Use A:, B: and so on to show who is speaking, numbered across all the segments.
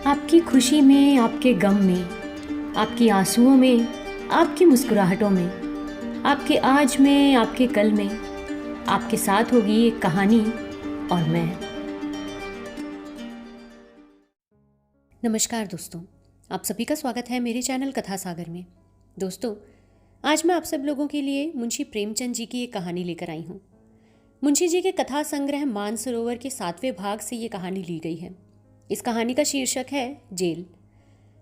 A: आपकी खुशी में, आपके गम में, आपकी आंसुओं में, आपकी मुस्कुराहटों में, आपके आज में, आपके कल में, आपके साथ होगी एक कहानी और मैं। नमस्कार दोस्तों, आप सभी का स्वागत है मेरे चैनल कथा सागर में। दोस्तों, आज मैं आप सब लोगों के लिए मुंशी प्रेमचंद जी की एक कहानी लेकर आई हूँ। मुंशी जी के कथा संग्रह मानसरोवर के 7वें भाग से ये कहानी ली गई है। इस कहानी का शीर्षक है जेल।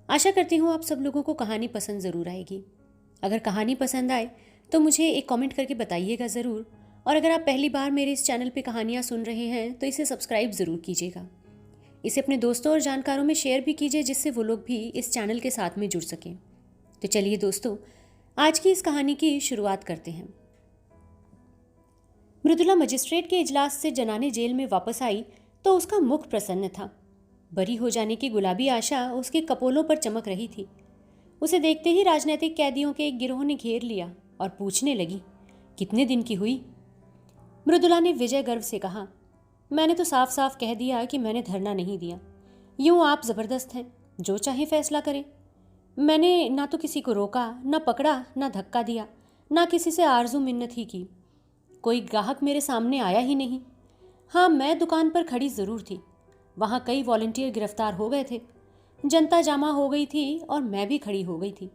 A: आशा करती हूँ आप सब लोगों को कहानी पसंद ज़रूर आएगी। अगर कहानी पसंद आए तो मुझे एक कमेंट करके बताइएगा ज़रूर, और अगर आप पहली बार मेरे इस चैनल पे कहानियाँ सुन रहे हैं तो इसे सब्सक्राइब ज़रूर कीजिएगा। इसे अपने दोस्तों और जानकारों में शेयर भी कीजिए, जिससे वो लोग भी इस चैनल के साथ में जुड़ सकें। तो चलिए दोस्तों, आज की इस कहानी की शुरुआत करते हैं। मृदुला मजिस्ट्रेट के इजलास से जनाने जेल में वापस आई तो उसका मुख प्रसन्न था। बरी हो जाने की गुलाबी आशा उसके कपोलों पर चमक रही थी। उसे देखते ही राजनीतिक कैदियों के एक गिरोह ने घेर लिया और पूछने लगी, कितने दिन की हुई? मृदुला ने विजय गर्व से कहा, मैंने तो साफ साफ कह दिया कि मैंने धरना नहीं दिया। यूं आप जबरदस्त हैं, जो चाहे फैसला करें। मैंने ना तो किसी को रोका, ना पकड़ा, ना धक्का दिया, ना किसी से आरजू मिन्नत ही की। कोई ग्राहक मेरे सामने आया ही नहीं। हाँ, मैं दुकान पर खड़ी ज़रूर थी। वहाँ कई वॉलंटियर गिरफ्तार हो गए थे। जनता जमा हो गई थी और मैं भी खड़ी हो गई थी।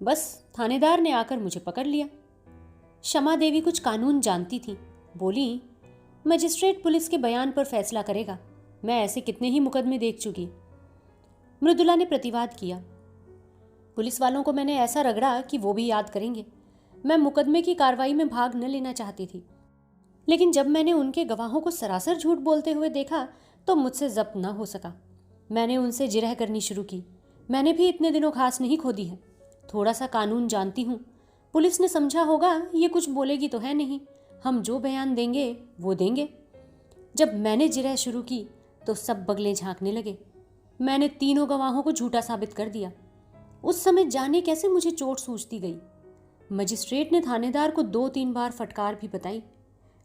A: बस थानेदार ने आकर मुझे पकड़ लिया। क्षमा देवी कुछ कानून जानती थी। बोली, मजिस्ट्रेट पुलिस के बयान पर फैसला करेगा। मैं ऐसे कितने ही मुकदमे देख चुकी। मृदुला ने प्रतिवाद किया, पुलिस वालों को मैंने ऐसा रगड़ा कि वो भी याद करेंगे। मैं मुकदमे की कार्रवाई में भाग न लेना चाहती थी, लेकिन जब मैंने उनके गवाहों को सरासर झूठ बोलते हुए देखा तो मुझसे जब्त न हो सका। मैंने उनसे जिरह करनी शुरू की। मैंने भी इतने दिनों घास नहीं खोदी है। थोड़ा सा कानून जानती हूँ। पुलिस ने समझा होगा ये कुछ बोलेगी तो है नहीं, हम जो बयान देंगे वो देंगे। जब मैंने जिरह शुरू की तो सब बगलें झांकने लगे। मैंने तीनों गवाहों को झूठा साबित कर दिया। उस समय जाने कैसे मुझे चोट सूझती गई। मजिस्ट्रेट ने थानेदार को 2-3 बार फटकार भी बताई।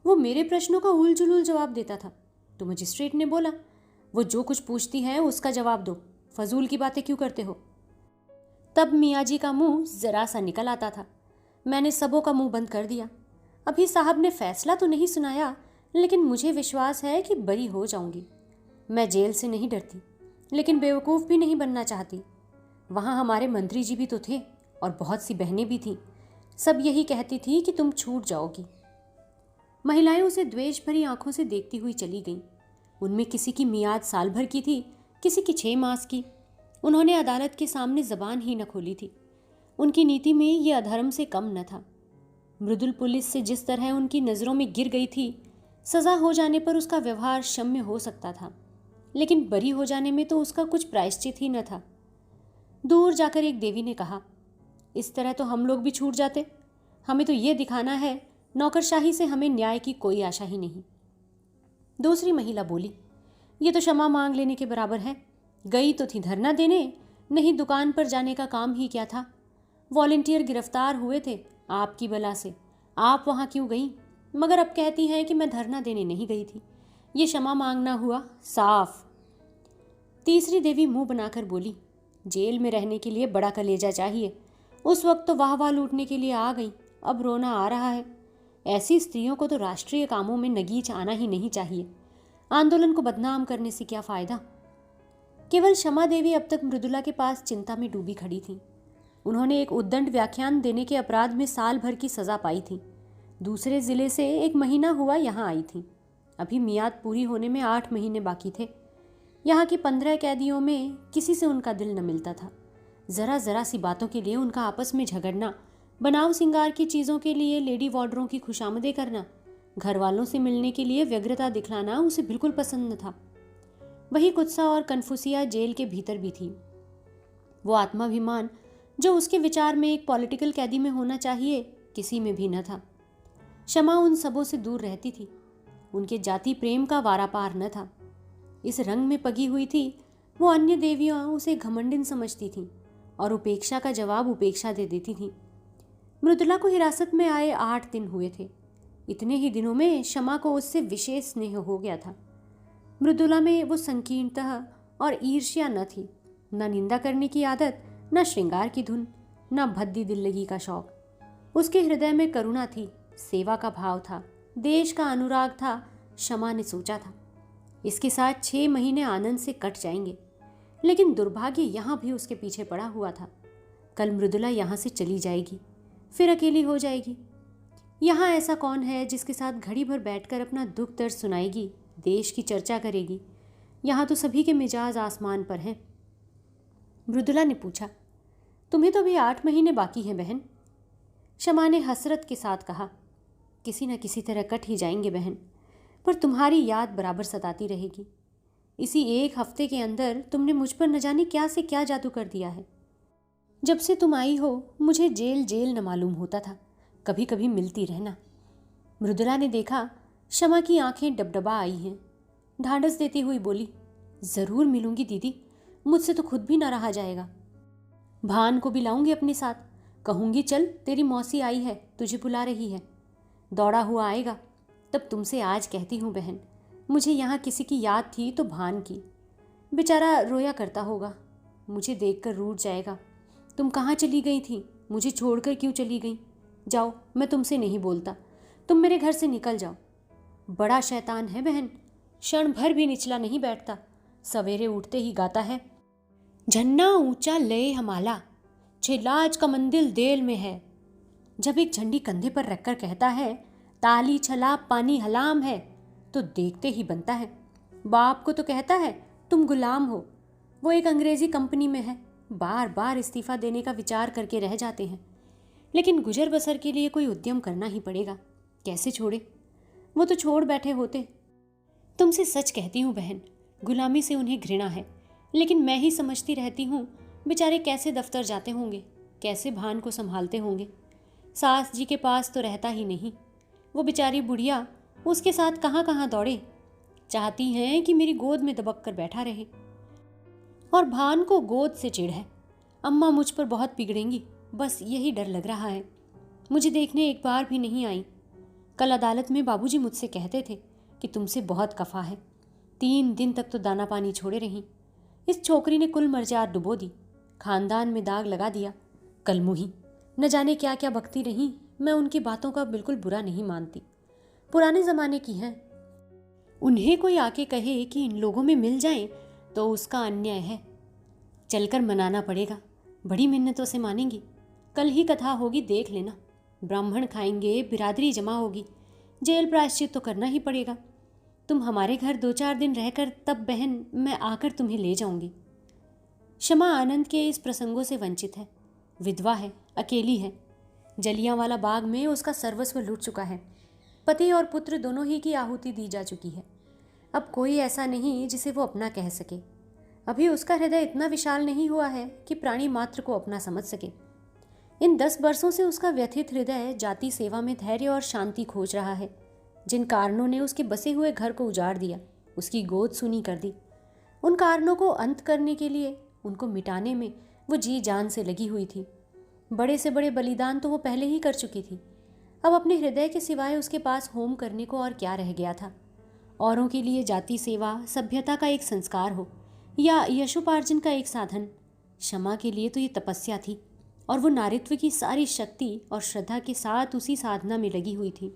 A: वो मेरे प्रश्नों का उल जुलूल जवाब देता था। तो मजिस्ट्रेट ने बोला, वो जो कुछ पूछती है उसका जवाब दो, फजूल की बातें क्यों करते हो? तब मियाँ जी का मुंह जरा सा निकल आता था। मैंने सबों का मुंह बंद कर दिया। अभी साहब ने फैसला तो नहीं सुनाया, लेकिन मुझे विश्वास है कि बरी हो जाऊंगी। मैं जेल से नहीं डरती, लेकिन बेवकूफ़ भी नहीं बनना चाहती। वहाँ हमारे मंत्री जी भी तो थे और बहुत सी बहनें भी थीं। सब यही कहती थी कि तुम छूट जाओगी। महिलाएं उसे द्वेष भरी आंखों से देखती हुई चली गईं। उनमें किसी की मियाद साल भर की थी, किसी की 6 मास की। उन्होंने अदालत के सामने जबान ही न खोली थी। उनकी नीति में ये अधर्म से कम न था। मृदुल पुलिस से जिस तरह उनकी नज़रों में गिर गई थी, सज़ा हो जाने पर उसका व्यवहार क्षम्य हो सकता था, लेकिन बरी हो जाने में तो उसका कुछ प्रायश्चित ही न था। दूर जाकर एक देवी ने कहा, इस तरह तो हम लोग भी छूट जाते। हमें तो ये दिखाना है नौकरशाही से हमें न्याय की कोई आशा ही नहीं। दूसरी महिला बोली, ये तो क्षमा मांग लेने के बराबर है। गई तो थी धरना देने, नहीं दुकान पर जाने का काम ही क्या था। वॉलंटियर गिरफ्तार हुए थे आपकी बला से, आप वहाँ क्यों गई? मगर अब कहती हैं कि मैं धरना देने नहीं गई थी। ये क्षमा मांगना हुआ साफ। तीसरी देवी मुंह बनाकर बोली, जेल में रहने के लिए बड़ा कलेजा चाहिए। उस वक्त तो वाह वाह लूटने के लिए आ गई, अब रोना आ रहा है। ऐसी स्त्रियों को तो राष्ट्रीय कामों में नगीच आना ही नहीं चाहिए। आंदोलन को बदनाम करने से क्या फायदा? केवल क्षमा देवी अब तक मृदुला के पास चिंता में डूबी खड़ी थी। उन्होंने एक उद्दंड व्याख्यान देने के अपराध में साल भर की सजा पाई थी। दूसरे जिले से 1 महीना हुआ यहाँ आई थी। अभी मियाद पूरी होने में 8 महीने बाकी थे। यहाँ की 15 कैदियों में किसी से उनका दिल न मिलता था। जरा जरा सी बातों के लिए उनका आपस में झगड़ना, बनाव सिंगार की चीज़ों के लिए लेडी वार्डरों की खुशामदें करना, घर वालों से मिलने के लिए व्यग्रता दिखलाना उसे बिल्कुल पसंद न था। वही कुत्सा और कन्फुसिया जेल के भीतर भी थी। वो आत्माभिमान जो उसके विचार में एक पॉलिटिकल कैदी में होना चाहिए, किसी में भी न था। क्षमा उन सबों से दूर रहती थी। उनके जाति प्रेम का वारा पार न था। इस रंग में पगी हुई थी। वो अन्य देवियाँ उसे घमंडिन समझती थीं और उपेक्षा का जवाब उपेक्षा दे देती थीं। मृदुला को हिरासत में आए 8 दिन हुए थे। इतने ही दिनों में क्षमा को उससे विशेष स्नेह हो गया था। मृदुला में वो संकीर्णता और ईर्ष्या न थी, न निंदा करने की आदत, न श्रृंगार की धुन, न भद्दी दिल्लगी का शौक। उसके हृदय में करुणा थी, सेवा का भाव था, देश का अनुराग था। शमा ने सोचा था इसके साथ 6 महीने आनंद से कट जाएंगे, लेकिन दुर्भाग्य यहाँ भी उसके पीछे पड़ा हुआ था। कल मृदुला यहाँ से चली जाएगी, फिर अकेली हो जाएगी। यहाँ ऐसा कौन है जिसके साथ घड़ी भर बैठकर अपना दुख दर्द सुनाएगी, देश की चर्चा करेगी। यहाँ तो सभी के मिजाज आसमान पर हैं। मृदुला ने पूछा, तुम्हें तो अभी 8 महीने बाकी हैं बहन। शमा ने हसरत के साथ कहा, किसी न किसी तरह कट ही जाएंगे बहन, पर तुम्हारी याद बराबर सताती रहेगी। इसी 1 हफ्ते के अंदर तुमने मुझ पर न जाने क्या से क्या जादू कर दिया है। जब से तुम आई हो मुझे जेल जेल न मालूम होता था, कभी कभी मिलती रहना। मृदुला ने देखा शमा की आंखें डबडबा आई हैं। ढांढस देती हुई बोली, जरूर मिलूंगी दीदी, मुझसे तो खुद भी ना रहा जाएगा। भान को भी लाऊंगी अपने साथ, कहूंगी चल तेरी मौसी आई है, तुझे बुला रही है। दौड़ा हुआ आएगा। तब तुमसे आज कहती हूँ बहन, मुझे यहाँ किसी की याद थी तो भान की। बेचारा रोया करता होगा, मुझे देखकर रूठ जाएगा। तुम कहाँ चली गई थी, मुझे छोड़कर क्यों चली गई? जाओ, मैं तुमसे नहीं बोलता, तुम मेरे घर से निकल जाओ। बड़ा शैतान है बहन, क्षण भर भी निचला नहीं बैठता, सवेरे उठते ही गाता है, झन्ना ऊंचा लय हमाला, छिलाज का मंदिल देल में है। जब एक झंडी कंधे पर रखकर कहता है ताली छला पानी हलाम है, तो देखते ही बनता है। बाप को तो कहता है तुम गुलाम हो, वो एक अंग्रेजी कंपनी में है, बार बार इस्तीफा देने का विचार करके रह जाते हैं। लेकिन गुजर बसर के लिए कोई उद्यम करना ही पड़ेगा, कैसे छोड़े? वो तो छोड़ बैठे होते। तुमसे सच कहती हूँ बहन, गुलामी से उन्हें घृणा है, लेकिन मैं ही समझती रहती हूँ बेचारे कैसे दफ्तर जाते होंगे, कैसे भान को संभालते होंगे। सास जी के पास तो रहता ही नहीं, वो बेचारी बुढ़िया उसके साथ कहाँ कहाँ दौड़े। चाहती हैं कि मेरी गोद में दबक कर बैठा रहे। और भान को गोद से चिढ़ है, अम्मा मुझ पर बहुत बिगड़ेंगी, बस यही डर लग रहा है। मुझे देखने एक बार भी नहीं आई। कल अदालत में बाबूजी मुझसे कहते थे कि तुमसे बहुत कफा है। 3 दिन तक तो दाना पानी छोड़े रहीं। इस छोकरी ने कुल मर्जात डुबो दी, खानदान में दाग लगा दिया। कलमुही न जाने क्या क्या बकती रहीं। मैं उनकी बातों का बिल्कुल बुरा नहीं मानती, पुराने ज़माने की हैं। उन्हें कोई आके कहे कि इन लोगों में मिल जाएं तो उसका अन्याय है। चलकर मनाना पड़ेगा, बड़ी मिन्नतों से मानेंगी। कल ही कथा होगी, देख लेना। ब्राह्मण खाएंगे, बिरादरी जमा होगी, जेल प्रायश्चित तो करना ही पड़ेगा। तुम हमारे घर 2-4 दिन रहकर तब बहन मैं आकर तुम्हें ले जाऊंगी। शमा आनंद के इस प्रसंगों से वंचित है, विधवा है, अकेली है। जलियांवाला बाग में उसका सर्वस्व लूट चुका है। पति और पुत्र दोनों ही की आहुति दी जा चुकी है। अब कोई ऐसा नहीं जिसे वो अपना कह सके। अभी उसका हृदय इतना विशाल नहीं हुआ है कि प्राणी मात्र को अपना समझ सके। इन 10 वर्षों से उसका व्यथित हृदय जाति सेवा में धैर्य और शांति खोज रहा है। जिन कारणों ने उसके बसे हुए घर को उजाड़ दिया, उसकी गोद सूनी कर दी, उन कारणों को अंत करने के लिए, उनको मिटाने में वो जी जान से लगी हुई थी। बड़े से बड़े बलिदान तो वो पहले ही कर चुकी थी। अब अपने हृदय के सिवाय उसके पास होम करने को और क्या रह गया था? औरों के लिए जाति सेवा सभ्यता का एक संस्कार हो या यशोपार्जन का एक साधन, क्षमा के लिए तो ये तपस्या थी, और वो नारित्व की सारी शक्ति और श्रद्धा के साथ उसी साधना में लगी हुई थी।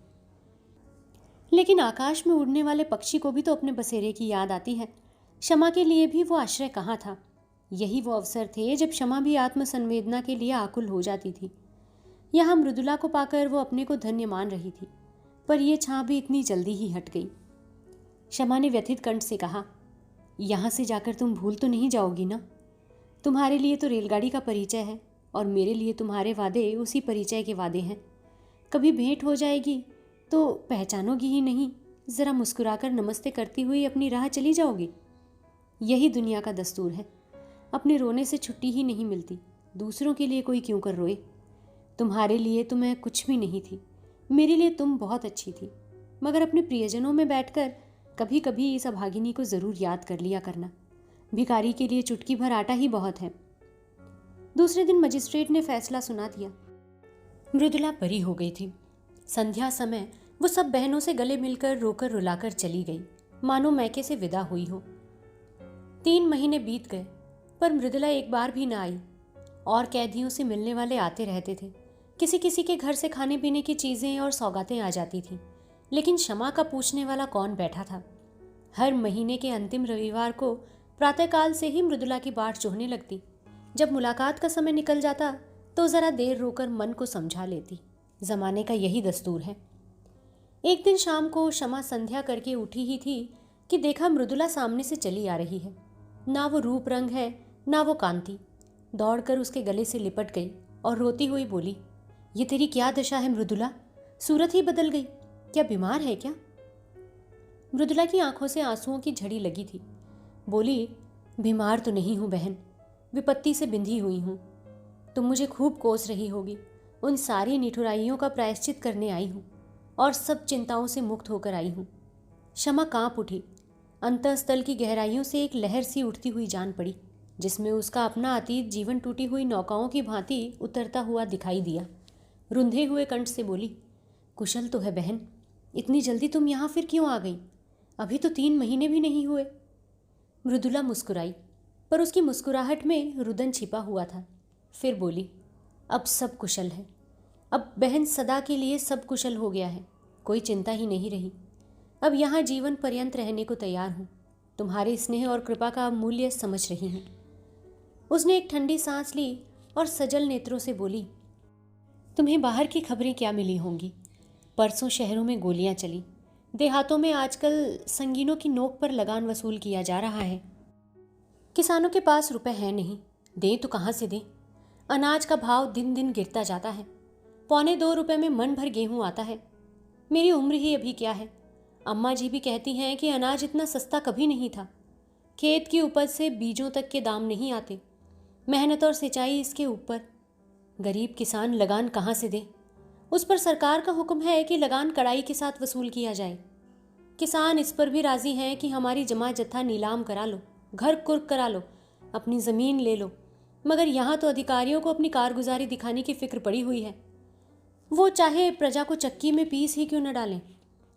A: लेकिन आकाश में उड़ने वाले पक्षी को भी तो अपने बसेरे की याद आती है। क्षमा के लिए भी वो आश्रय कहाँ था? यही वो अवसर थे जब क्षमा भी आत्मसंवेदना के लिए आकुल हो जाती थी। यहाँ मृदुला को पाकर वो अपने को धन्य मान रही थी, पर यह छां भी इतनी जल्दी ही हट गई। क्षमा ने व्यथित कंठ से कहा, यहाँ से जाकर तुम भूल तो नहीं जाओगी ना? तुम्हारे लिए तो रेलगाड़ी का परिचय है और मेरे लिए तुम्हारे वादे उसी परिचय के वादे हैं। कभी भेंट हो जाएगी तो पहचानोगी ही नहीं, ज़रा मुस्कुराकर नमस्ते करती हुई अपनी राह चली जाओगी। यही दुनिया का दस्तूर है। अपने रोने से छुट्टी ही नहीं मिलती, दूसरों के लिए कोई क्यों कर रोए। तुम्हारे लिए तो मैं कुछ भी नहीं थी, मेरे लिए तुम बहुत अच्छी थी, मगर अपने प्रियजनों में बैठकर कभी कभी इस अभागिनी को ज़रूर याद कर लिया करना। भिखारी के लिए चुटकी भर आटा ही बहुत है। दूसरे दिन मजिस्ट्रेट ने फैसला सुना दिया। मृदुला बरी हो गई थी। संध्या समय वो सब बहनों से गले मिलकर रोकर रुलाकर चली गई, मानो मैके से विदा हुई हो। 3 महीने बीत गए। पर मृदुला एक बार भी ना आई। और कैदियों से मिलने वाले आते रहते थे। किसी किसी के घर से खाने पीने की चीज़ें और सौगातें आ जाती थीं, लेकिन क्षमा का पूछने वाला कौन बैठा था। हर महीने के अंतिम रविवार को प्रातःकाल से ही मृदुला की बाट जोहने लगती। जब मुलाकात का समय निकल जाता तो ज़रा देर रोकर मन को समझा लेती। ज़माने का यही दस्तूर है। एक दिन शाम को क्षमा संध्या करके उठी ही थी कि देखा मृदुला सामने से चली आ रही है। ना वो रूप रंग है, ना वो कांति। दौड़कर उसके गले से लिपट गई और रोती हुई बोली, ये तेरी क्या दशा है मृदुला? सूरत ही बदल गई। क्या बीमार है क्या? मृदुला की आंखों से आंसुओं की झड़ी लगी थी। बोली, बीमार तो नहीं हूं बहन, विपत्ति से बिंधी हुई हूं। तुम मुझे खूब कोस रही होगी। उन सारी निठुराइयों का प्रायश्चित करने आई हूं और सब चिंताओं से मुक्त होकर आई हूं। क्षमा कांप उठी। अंतःस्थल की गहराइयों से एक लहर सी उठती हुई जान पड़ी, जिसमें उसका अपना अतीत जीवन टूटी हुई नौकाओं की भांति उतरता हुआ दिखाई दिया। रुंधे हुए कंठ से बोली, कुशल तो है बहन? इतनी जल्दी तुम यहाँ फिर क्यों आ गई? अभी तो 3 महीने भी नहीं हुए। मृदुला मुस्कुराई, पर उसकी मुस्कुराहट में रुदन छिपा हुआ था। फिर बोली, अब सब कुशल है। अब बहन सदा के लिए सब कुशल हो गया है, कोई चिंता ही नहीं रही। अब यहाँ जीवन पर्यंत रहने को तैयार हूँ। तुम्हारे स्नेह और कृपा का मूल्य समझ रही हूँ। उसने एक ठंडी सांस ली और सजल नेत्रों से बोली, तुम्हें बाहर की खबरें क्या मिली होंगी? परसों शहरों में गोलियां चली। देहातों में आजकल संगीनों की नोक पर लगान वसूल किया जा रहा है। किसानों के पास रुपए हैं नहीं, दें तो कहाँ से दें? अनाज का भाव दिन दिन गिरता जाता है। 1.25 रुपए में मन भर गेहूं आता है। मेरी उम्र ही अभी क्या है। अम्मा जी भी कहती हैं कि अनाज इतना सस्ता कभी नहीं था। खेत की उपज से बीजों तक के दाम नहीं आते, मेहनत और सिंचाई इसके ऊपर। गरीब किसान लगान कहाँ से दे? उस पर सरकार का हुक्म है कि लगान कड़ाई के साथ वसूल किया जाए। किसान इस पर भी राजी हैं कि हमारी जमा जत्था नीलाम करा लो, घर कुर्क करा लो, अपनी ज़मीन ले लो। मगर यहाँ तो अधिकारियों को अपनी कारगुजारी दिखाने की फिक्र पड़ी हुई है। वो चाहे प्रजा को चक्की में पीस ही क्यों न डालें,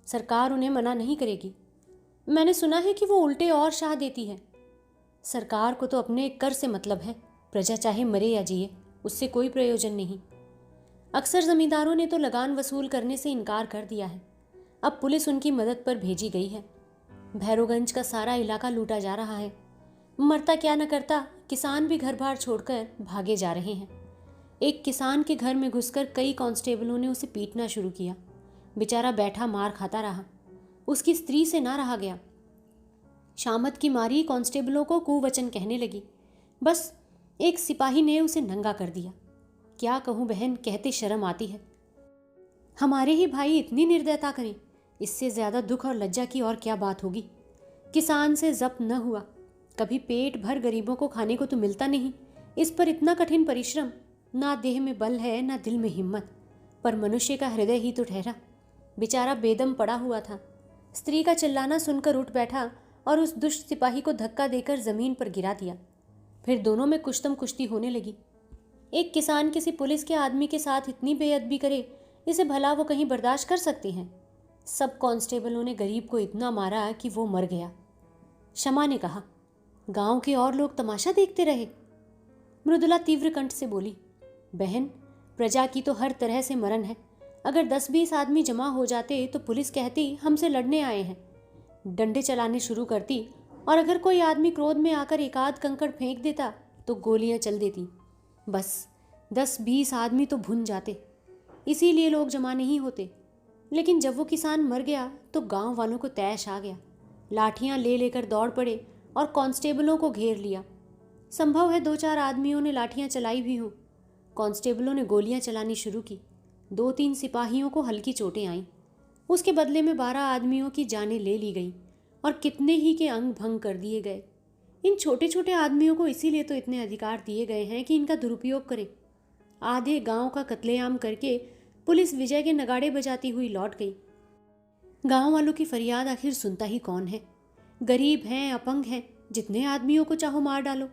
A: सरकार उन्हें मना नहीं करेगी। मैंने सुना है कि वो उल्टे और शाह देती है। सरकार को तो अपने कर से मतलब है, प्रजा चाहे मरे या जिए, उससे कोई प्रयोजन नहीं। अक्सर जमींदारों ने तो लगान वसूल करने से इनकार कर दिया है। अब पुलिस उनकी मदद पर भेजी गई है। भैरोगंज का सारा इलाका लूटा जा रहा है। मरता क्या न करता, किसान भी घर बार छोड़कर भागे जा रहे हैं। एक किसान के घर में घुसकर कई कांस्टेबलों ने उसे पीटना शुरू किया। बेचारा बैठा मार खाता रहा। उसकी स्त्री से ना रहा गया। शामत की मारी कांस्टेबलों को कुवचन कहने लगी। बस एक सिपाही ने उसे नंगा कर दिया। क्या कहूँ बहन, कहते शर्म आती है। हमारे ही भाई इतनी निर्दयता करें, इससे ज्यादा दुख और लज्जा की और क्या बात होगी। किसान से जब्त न हुआ, कभी पेट भर गरीबों को खाने को तो मिलता नहीं, इस पर इतना कठिन परिश्रम। ना देह में बल है ना दिल में हिम्मत, पर मनुष्य का हृदय ही तो ठहरा। बेचारा बेदम पड़ा हुआ था। स्त्री का चिल्लाना सुनकर उठ बैठा और उस दुष्ट सिपाही को धक्का देकर जमीन पर गिरा दिया। फिर दोनों में कुश्तम कुश्ती होने लगी। एक किसान किसी पुलिस के आदमी के साथ इतनी बेअदबी करे, इसे भला वो कहीं बर्दाश्त कर सकते हैं? सब कांस्टेबलों ने गरीब को इतना मारा कि वो मर गया। क्षमा ने कहा, गांव के और लोग तमाशा देखते रहे। मृदुला तीव्र कंठ से बोली, बहन, प्रजा की तो हर तरह से मरण है। अगर 10-20 आदमी जमा हो जाते तो पुलिस कहती हमसे लड़ने आए हैं, डंडे चलाने शुरू करती, और अगर कोई आदमी क्रोध में आकर एक आध कंकड़ फेंक देता तो गोलियां चल देती। बस 10-20 आदमी तो भुन जाते, इसीलिए लोग जमा नहीं होते। लेकिन जब वो किसान मर गया तो गांव वालों को तैश आ गया। लाठियां ले लेकर दौड़ पड़े और कांस्टेबलों को घेर लिया। संभव है 2-4 आदमियों ने लाठियां चलाई भी हों। कांस्टेबलों ने गोलियां चलानी शुरू की। 2-3 सिपाहियों को हल्की चोटें आईं। उसके बदले में 12 आदमियों की जानें ले ली गईं और कितने ही के अंग भंग कर दिए गए। इन छोटे छोटे आदमियों को इसीलिए तो इतने अधिकार दिए गए हैं कि इनका दुरुपयोग करें। आधे गांव का कत्लेआम करके पुलिस विजय के नगाड़े बजाती हुई लौट गई। गांव वालों की फरियाद आखिर सुनता ही कौन है? गरीब हैं, अपंग हैं, जितने आदमियों को चाहो मार डालो।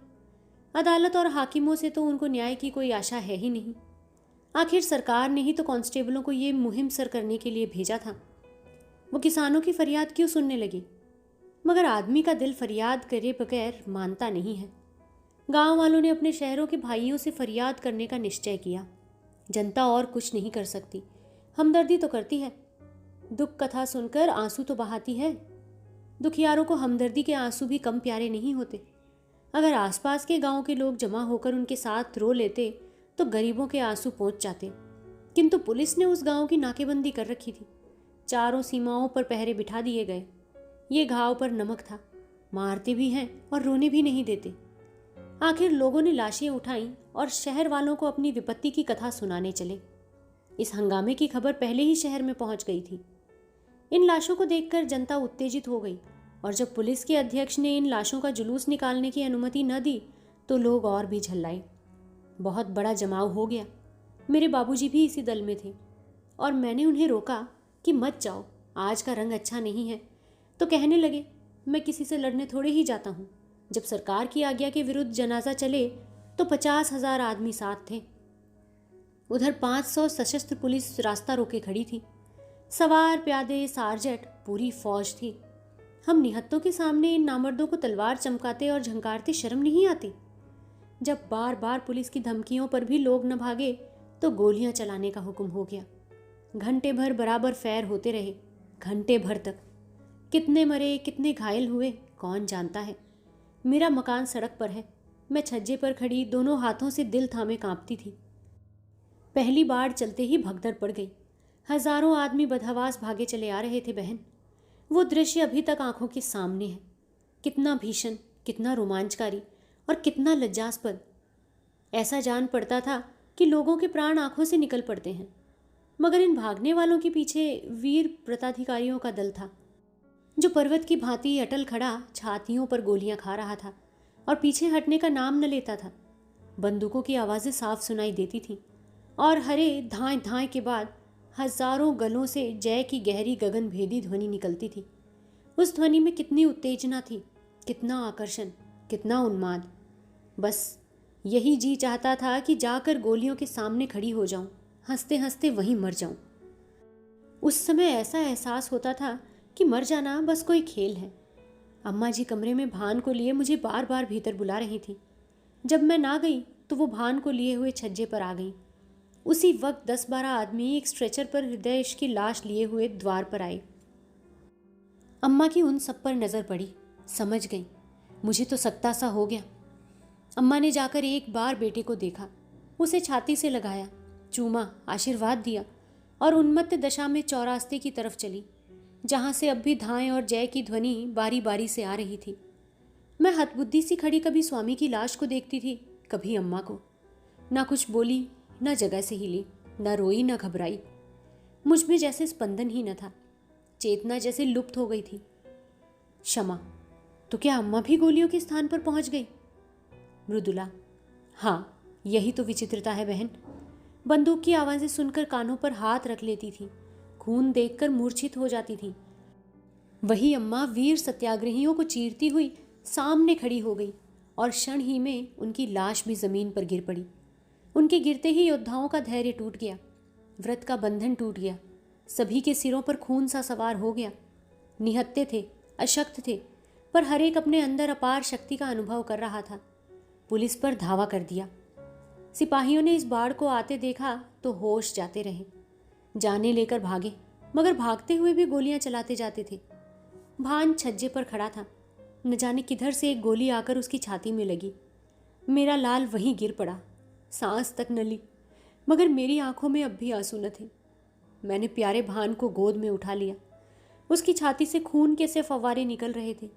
A: अदालत और हाकिमों से तो उनको न्याय की कोई आशा है ही नहीं। आखिर सरकार ने ही तो कांस्टेबलों को ये मुहिम सर करने के लिए भेजा था। वो किसानों की फरियाद क्यों सुनने लगी? मगर आदमी का दिल फरियाद करे बगैर मानता नहीं है। गांव वालों ने अपने शहरों के भाइयों से फरियाद करने का निश्चय किया। जनता और कुछ नहीं कर सकती, हमदर्दी तो करती है। दुख कथा सुनकर आंसू तो बहाती है। दुखियारों को हमदर्दी के आंसू भी कम प्यारे नहीं होते। अगर आसपास के गांव के लोग जमा होकर उनके साथ रो लेते तो गरीबों के आंसू पहुंच जाते। किंतु पुलिस ने उस गांव की नाकेबंदी कर रखी थी। चारों सीमाओं पर पहरे बिठा दिए गए। ये घाव पर नमक था, मारते भी हैं और रोने भी नहीं देते। आखिर लोगों ने लाशें उठाईं और शहर वालों को अपनी विपत्ति की कथा सुनाने चले। इस हंगामे की खबर पहले ही शहर में पहुंच गई थी। इन लाशों को देखकर जनता उत्तेजित हो गई और जब पुलिस के अध्यक्ष ने इन लाशों का जुलूस निकालने की अनुमति न दी तो लोग और भी झल्लाए। बहुत बड़ा जमाव हो गया। मेरे बाबूजी भी इसी दल में थे और मैंने उन्हें रोका कि मत जाओ, आज का रंग अच्छा नहीं है। तो कहने लगे, मैं किसी से लड़ने थोड़े ही जाता हूँ। जब सरकार की आज्ञा के विरुद्ध जनाजा चले तो 50,000 आदमी साथ थे। उधर 500 सशस्त्र पुलिस रास्ता रोके खड़ी थी। सवार, प्यादे, सार्जेंट, पूरी फौज थी। हम निहत्तों के सामने इन नामर्दों को तलवार चमकाते और झंकारते शर्म नहीं आती। जब बार बार पुलिस की धमकियों पर भी लोग न भागे तो गोलियां चलाने का हुक्म हो गया। घंटे भर बराबर फैर होते रहे, घंटे भर तक। कितने मरे, कितने घायल हुए, कौन जानता है। मेरा मकान सड़क पर है। मैं छज्जे पर खड़ी दोनों हाथों से दिल थामे कांपती थी। पहली बार चलते ही भगदड़ पड़ गई। हजारों आदमी बदहवास भागे चले आ रहे थे बहन। वो दृश्य अभी तक आंखों के सामने है। कितना भीषण, कितना रोमांचकारी और कितना लज्जास्पद। ऐसा जान पड़ता था कि लोगों के प्राण आंखों से निकल पड़ते हैं। मगर इन भागने वालों के पीछे वीर प्रताधिकारियों का दल था, जो पर्वत की भांति अटल खड़ा छातियों पर गोलियां खा रहा था और पीछे हटने का नाम न लेता था। बंदूकों की आवाज़ें साफ सुनाई देती थीं और हरे धाएं धाएं के बाद हजारों गलों से जय की गहरी गगन भेदी ध्वनि निकलती थी। उस ध्वनि में कितनी उत्तेजना थी, कितना आकर्षण, कितना उन्माद। बस यही जी चाहता था कि जाकर गोलियों के सामने खड़ी हो जाऊं, हंसते हंसते वहीं मर जाऊं। उस समय ऐसा एहसास होता था कि मर जाना बस कोई खेल है। अम्मा जी कमरे में भान को लिए मुझे बार बार भीतर बुला रही थी। जब मैं ना गई तो वो भान को लिए हुए छज्जे पर आ गई। उसी वक्त 10-12 आदमी एक स्ट्रेचर पर हृदय की लाश लिए हुए द्वार पर आए। अम्मा की उन सब पर नजर पड़ी, समझ गई। मुझे तो सकता सा हो गया। अम्मा ने जाकर एक बार बेटे को देखा, उसे छाती से लगाया, चूमा, आशीर्वाद दिया और उन्मत्त दशा में चौरास्ते की तरफ चली, जहां से अब भी धाएं और जय की ध्वनि बारी बारी से आ रही थी। मैं हतबुद्धि सी खड़ी कभी स्वामी की लाश को देखती थी, कभी अम्मा को। ना कुछ बोली, न जगह से हिली, न रोई, न घबराई। मुझ में जैसे स्पंदन ही न था, चेतना जैसे लुप्त हो गई थी। क्षमा, तो क्या अम्मा भी गोलियों के स्थान पर पहुंच गई? मृदुला, हाँ, यही तो विचित्रता है बहन। बंदूक की आवाजें सुनकर कानों पर हाथ रख लेती थी, खून देखकर मूर्छित हो जाती थी। वही अम्मा वीर सत्याग्रहियों को चीरती हुई सामने खड़ी हो गई और क्षण ही में उनकी लाश भी जमीन पर गिर पड़ी। उनके गिरते ही योद्धाओं का धैर्य टूट गया, व्रत का बंधन टूट गया, सभी के सिरों पर खून सा सवार हो गया। निहत्ते थे, अशक्त थे, पर हर एक अपने अंदर अपार शक्ति का अनुभव कर रहा था। पुलिस पर धावा कर दिया। सिपाहियों ने इस बाढ़ को आते देखा तो होश जाते रहे, जाने लेकर भागे, मगर भागते हुए भी गोलियां चलाते जाते थे। भान छज्जे पर खड़ा था, न जाने किधर से एक गोली आकर उसकी छाती में लगी। मेरा लाल वहीं गिर पड़ा, सांस तक न ली, मगर मेरी आंखों में अब भी आंसू न थे। मैंने प्यारे भान को गोद में उठा लिया। उसकी छाती से खून के से फव्वारे निकल रहे थे।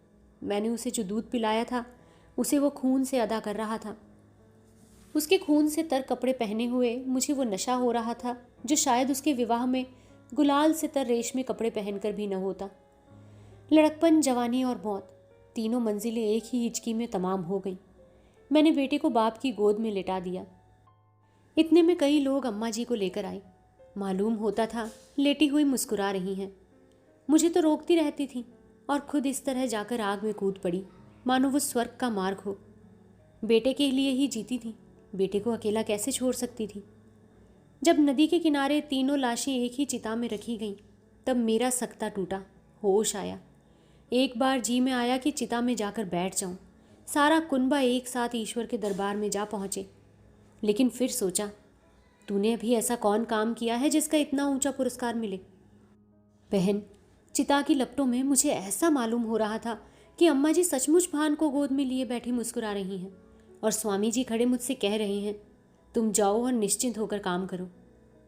A: मैंने उसे जो दूध पिलाया था उसे वो खून से अदा कर रहा था। उसके खून से तर कपड़े पहने हुए मुझे वो नशा हो रहा था जो शायद उसके विवाह में गुलाल से तर रेशमी कपड़े पहनकर भी न होता। लड़कपन, जवानी और मौत, तीनों मंजिलें एक ही हिचकी में तमाम हो गई। मैंने बेटे को बाप की गोद में लिटा दिया। इतने में कई लोग अम्मा जी को लेकर आए। मालूम होता था लेटी हुई मुस्कुरा रही हैं। मुझे तो रोकती रहती थी और खुद इस तरह जाकर आग में कूद पड़ी, मानो वो स्वर्ग का मार्ग हो। बेटे के लिए ही जीती थी, बेटे को अकेला कैसे छोड़ सकती थी। जब नदी के किनारे तीनों लाशें एक ही चिता में रखी गईं, तब मेरा सकता टूटा, होश आया। एक बार जी में आया कि चिता में जाकर बैठ जाऊं, सारा कुनबा एक साथ ईश्वर के दरबार में जा पहुँचे। लेकिन फिर सोचा, तूने अभी ऐसा कौन काम किया है जिसका इतना ऊंचा पुरस्कार मिले? बहन, चिता की लपटों में मुझे ऐसा मालूम हो रहा था कि अम्मा जी सचमुच भान को गोद में लिए बैठी मुस्कुरा रही हैं और स्वामी जी खड़े मुझसे कह रहे हैं, तुम जाओ और निश्चिंत होकर काम करो।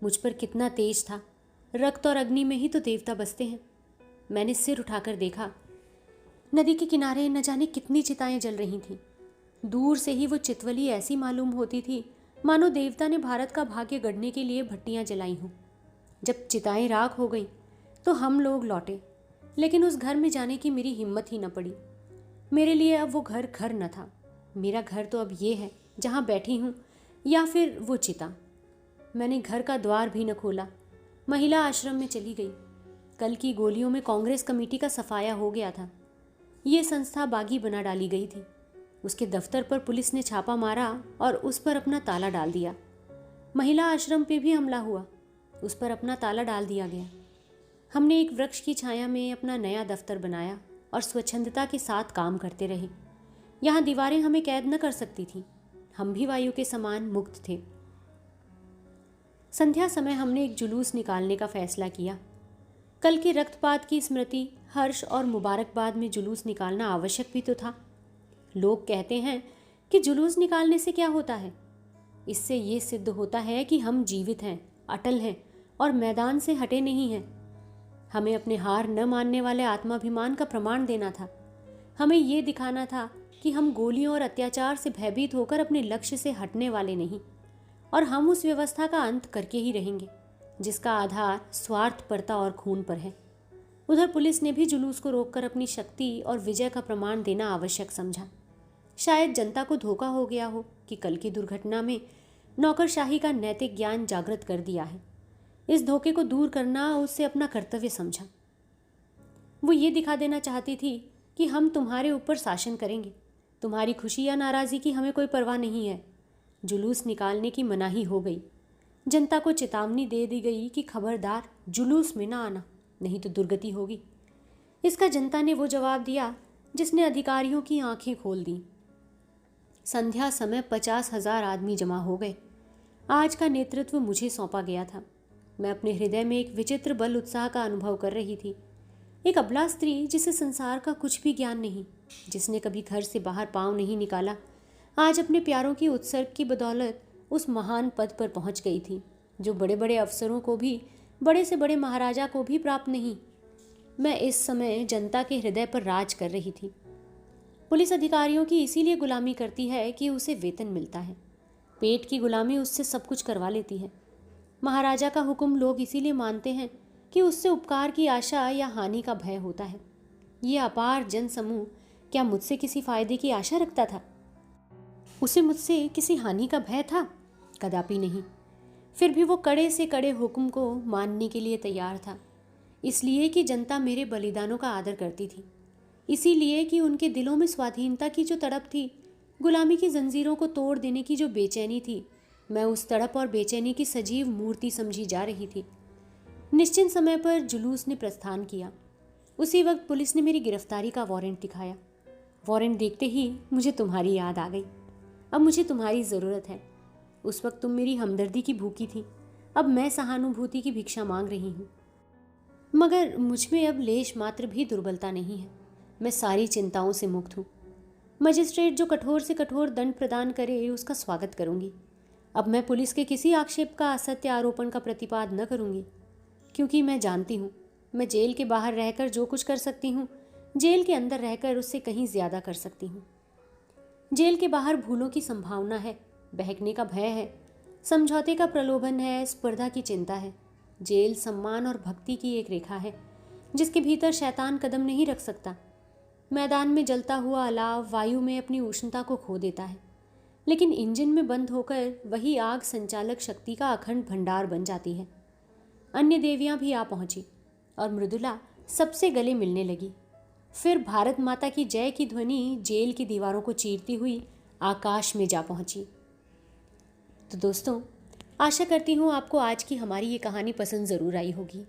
A: मुझ पर कितना तेज था, रक्त और अग्नि में ही तो देवता बसते हैं। मैंने सिर उठाकर देखा, नदी के किनारे न जाने कितनी चिताएं जल रही थीं। दूर से ही वो चितवली ऐसी मालूम होती थी मानो देवता ने भारत का भाग्य गढ़ने के लिए भट्टियां जलाई हों। जब चिताएं राख हो गई तो हम लोग लौटे, लेकिन उस घर में जाने की मेरी हिम्मत ही न पड़ी। मेरे लिए अब वो घर घर न था। मेरा घर तो अब ये है जहाँ बैठी हूँ, या फिर वो चिता। मैंने घर का द्वार भी न खोला, महिला आश्रम में चली गई। कल की गोलियों में कांग्रेस कमेटी का सफाया हो गया था। ये संस्था बागी बना डाली गई थी। उसके दफ्तर पर पुलिस ने छापा मारा और उस पर अपना ताला डाल दिया। महिला आश्रम पे भी हमला हुआ, उस पर अपना ताला डाल दिया गया। हमने एक वृक्ष की छाया में अपना नया दफ्तर बनाया और स्वच्छंदता के साथ काम करते रहे। यहाँ दीवारें हमें कैद न कर सकती थीं। हम भी वायु के समान मुक्त थे। संध्या समय हमने एक जुलूस निकालने का फैसला किया। कल के रक्तपात की स्मृति, हर्ष और मुबारकबाद में जुलूस निकालना आवश्यक भी तो था। लोग कहते हैं कि जुलूस निकालने से क्या होता है? इससे ये सिद्ध होता है कि हम जीवित हैं, अटल हैं और मैदान से हटे नहीं हैं। हमें अपने हार न मानने वाले आत्माभिमान का प्रमाण देना था। हमें ये दिखाना था कि हम गोलियों और अत्याचार से भयभीत होकर अपने लक्ष्य से हटने वाले नहीं, और हम उस व्यवस्था का अंत करके ही रहेंगे जिसका आधार स्वार्थपरता और खून पर है। उधर पुलिस ने भी जुलूस को रोककर अपनी शक्ति और विजय का प्रमाण देना आवश्यक समझा। शायद जनता को धोखा हो गया हो कि कल की दुर्घटना में नौकरशाही का नैतिक ज्ञान जागृत कर दिया है। इस धोखे को दूर करना उससे अपना कर्तव्य समझा। वो ये दिखा देना चाहती थी कि हम तुम्हारे ऊपर शासन करेंगे, तुम्हारी खुशी या नाराज़गी की हमें कोई परवाह नहीं है। जुलूस निकालने की मनाही हो गई। जनता को चेतावनी दे दी गई कि खबरदार जुलूस में ना आना, नहीं तो दुर्गति होगी। इसका जनता ने वो जवाब दिया जिसने अधिकारियों की आंखें खोल दी। संध्या समय 50,000 आदमी जमा हो गए। आज का नेतृत्व मुझे सौंपा गया था। मैं अपने हृदय में एक विचित्र बल उत्साह का अनुभव कर रही थी। एक अबला स्त्री जिसे संसार का कुछ भी ज्ञान नहीं, जिसने कभी घर से बाहर पांव नहीं निकाला, आज अपने प्यारों की उत्सर्ग की बदौलत उस महान पद पर पहुंच गई थी जो बड़े बड़े अफसरों को भी, बड़े से बड़े महाराजा को भी प्राप्त नहीं। मैं इस समय जनता के हृदय पर राज कर रही थी। पुलिस अधिकारियों की इसीलिए गुलामी करती है कि उसे वेतन मिलता है। पेट की गुलामी उससे सब कुछ करवा लेती है। महाराजा का हुक्म लोग इसीलिए मानते हैं कि उससे उपकार की आशा या हानि का भय होता है। ये अपार जनसमूह क्या मुझसे किसी फायदे की आशा रखता था? उसे मुझसे किसी हानि का भय था? कदापि नहीं। फिर भी वो कड़े से कड़े हुक्म को मानने के लिए तैयार था, इसलिए कि जनता मेरे बलिदानों का आदर करती थी, इसीलिए कि उनके दिलों में स्वाधीनता की जो तड़प थी, गुलामी की जंजीरों को तोड़ देने की जो बेचैनी थी, मैं उस तड़प और बेचैनी की सजीव मूर्ति समझी जा रही थी। निश्चित समय पर जुलूस ने प्रस्थान किया। उसी वक्त पुलिस ने मेरी गिरफ्तारी का वारंट दिखाया। वारंट देखते ही मुझे तुम्हारी याद आ गई। अब मुझे तुम्हारी ज़रूरत है। उस वक्त तुम मेरी हमदर्दी की भूखी थी, अब मैं सहानुभूति की भिक्षा मांग रही हूँ। मगर मुझ में अब लेश मात्र भी दुर्बलता नहीं है। मैं सारी चिंताओं से मुक्त हूँ। मजिस्ट्रेट जो कठोर से कठोर दंड प्रदान करे उसका स्वागत करूँगी। अब मैं पुलिस के किसी आक्षेप का असत्य आरोपण का प्रतिपाद न करूँगी, क्योंकि मैं जानती हूँ मैं जेल के बाहर रहकर जो कुछ कर सकती हूँ, जेल के अंदर रहकर उससे कहीं ज़्यादा कर सकती हूँ। जेल के बाहर भूलों की संभावना है, बहकने का भय है, समझौते का प्रलोभन है, स्पर्धा की चिंता है। जेल सम्मान और भक्ति की एक रेखा है जिसके भीतर शैतान कदम नहीं रख सकता। मैदान में जलता हुआ अलाव वायु में अपनी उष्णता को खो देता है, लेकिन इंजन में बंद होकर वही आग संचालक शक्ति का अखंड भंडार बन जाती है। अन्य देवियां भी आ पहुंची और मृदुला सबसे गले मिलने लगी। फिर भारत माता की जय की ध्वनि जेल की दीवारों को चीरती हुई आकाश में जा पहुंची। तो दोस्तों, आशा करती हूँ आपको आज की हमारी ये कहानी पसंद ज़रूर आई होगी।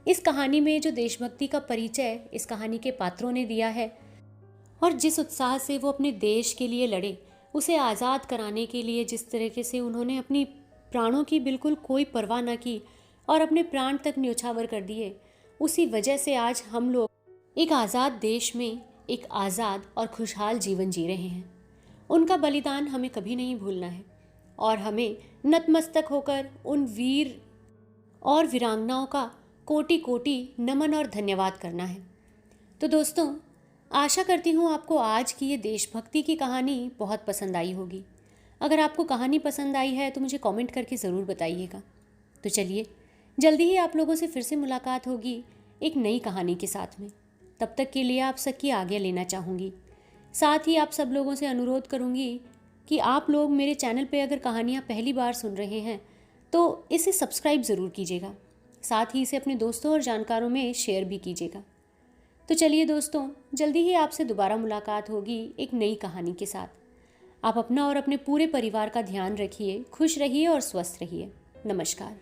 A: इस कहानी में जो देशभक्ति का परिचय इस कहानी के पात्रों ने दिया है, और जिस उत्साह से वो अपने देश के लिए लड़े, उसे आज़ाद कराने के लिए जिस तरीके से उन्होंने अपनी प्राणों की बिल्कुल कोई परवाह न की और अपने प्राण तक न्योछावर कर दिए, उसी वजह से आज हम लोग एक आज़ाद देश में एक आज़ाद और खुशहाल जीवन जी रहे हैं। उनका बलिदान हमें कभी नहीं भूलना है और हमें नतमस्तक होकर उन वीर और वीरांगनाओं का कोटि कोटि नमन और धन्यवाद करना है। तो दोस्तों, आशा करती हूँ आपको आज की ये देशभक्ति की कहानी बहुत पसंद आई होगी। अगर आपको कहानी पसंद आई है तो मुझे कमेंट करके ज़रूर बताइएगा। तो चलिए, जल्दी ही आप लोगों से फिर से मुलाकात होगी एक नई कहानी के साथ में। तब तक के लिए आप सबकी आज्ञा लेना चाहूँगी। साथ ही आप सब लोगों से अनुरोध करूँगी कि आप लोग मेरे चैनल पे अगर कहानियाँ पहली बार सुन रहे हैं तो इसे सब्सक्राइब ज़रूर कीजिएगा। साथ ही इसे अपने दोस्तों और जानकारों में शेयर भी कीजिएगा। तो चलिए दोस्तों, जल्दी ही आपसे दोबारा मुलाकात होगी एक नई कहानी के साथ। आप अपना और अपने पूरे परिवार का ध्यान रखिए, खुश रहिए और स्वस्थ रहिए। नमस्कार।